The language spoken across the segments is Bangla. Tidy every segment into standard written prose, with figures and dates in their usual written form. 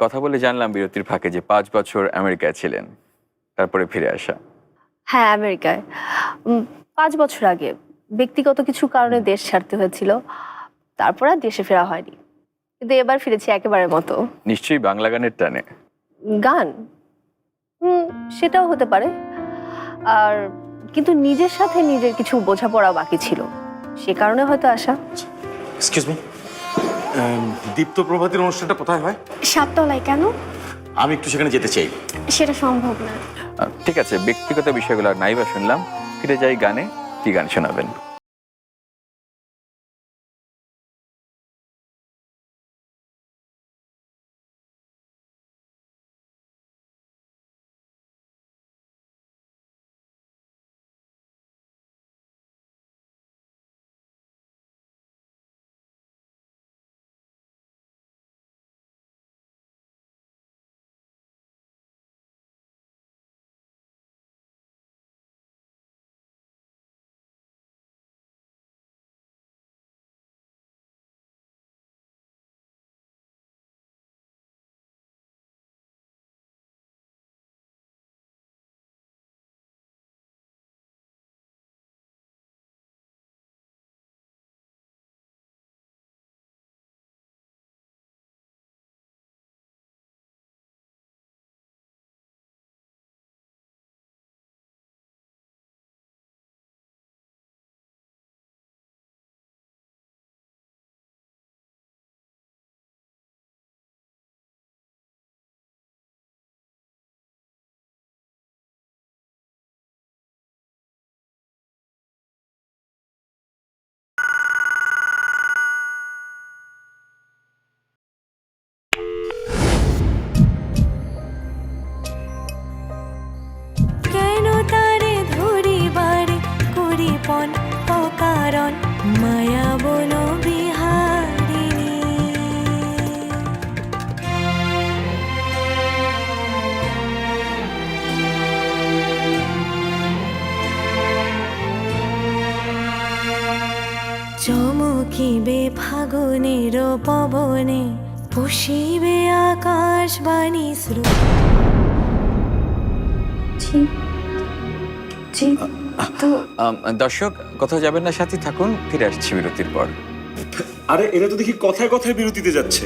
কথা বলে জানলাম বিরতির ফাঁকে যে 5 বছর আমেরিকায় ছিলেন, তারপরে ফিরে আসা। হ্যাঁ, আমেরিকায় 5 বছর আগে ব্যক্তিগত কিছু কারণে দেশ ছাড়তে হয়েছিল, তারপর আর দেশে ফেরা হয়নি। কিন্তু এবার ফিরেছি একেবারে মতো। নিশ্চয়ই বাংলা গানের টানে। গান সেটাও হতে পারে, আর কিন্তু নিজের সাথে নিজের কিছু বোঝাপড়া বাকি ছিল, সে কারণে হয়তো আসা। এক্সকিউজ মি, দীপ্ত প্রভাতের অনুষ্ঠানটা কোথায় হয়? সাততলায়। কেন? আমি একটু সেখানে যেতে চাই। সেটা সম্ভব না। ঠিক আছে, ব্যক্তিগত বিষয়গুলো আর নাইবা শুনলাম, ফিরে যাই গানে। কি গান শোনাবেন? কেন তারে ধরিবারে করিপন অকারণ মায়া বন বিহারিণী। চমকিবে ফাগুনের পবনে, পুষিবে আকাশবাণী শ্রু। দর্শক, কোথাও যাবেন না, সাথে থাকুন, ফিরে আসছি বিরতির পর। আরে এরা তো দেখি কথায় কথায় বিরতিতে যাচ্ছে।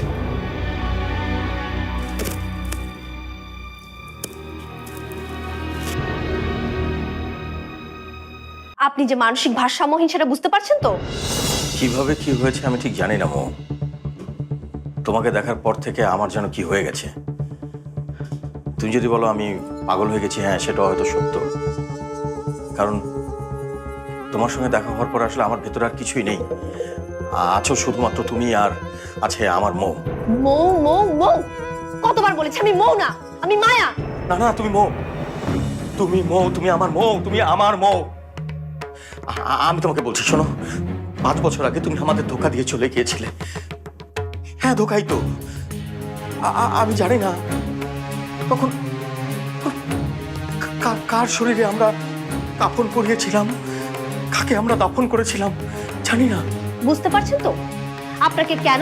আপনি যে মানসিক ভারসাম্যহীন সেটা বুঝতে পারছেন তো? কিভাবে কি হয়েছে আমি ঠিক জানি না মো। তোমাকে দেখার পর থেকে আমার যেন কি হয়ে গেছে। তুমি যদি বলো আমি পাগল হয়ে গেছি, হ্যাঁ সেটা হয়তো সত্য। কারণ তোমার সঙ্গে দেখা হওয়ার পর আসলে আমার ভেতরে আর কিছুই নেই। আছো শুধুমাত্র তুমি, আর আছে আমার মৌ। মৌ মৌ মৌ, কতবার বলেছি আমি মৌ না, আমি মায়া। না না, তুমি মৌ, তুমি মৌ, তুমি আমার মৌ, তুমি আমার মৌ। আমি তোমাকে বলছি, শোনো, 5 বছর আগে তুমি আমাদের ধোকা দিয়ে চলে গিয়েছিলে। হ্যাঁ ধোকাই তো। আমি জানি না তখন কার শরীরে আমরা দাফন করিয়েছিলাম, কাকে আমরা দাফন করেছিলাম জানি না। বুঝতে পারছেন তো আপনাকে কেন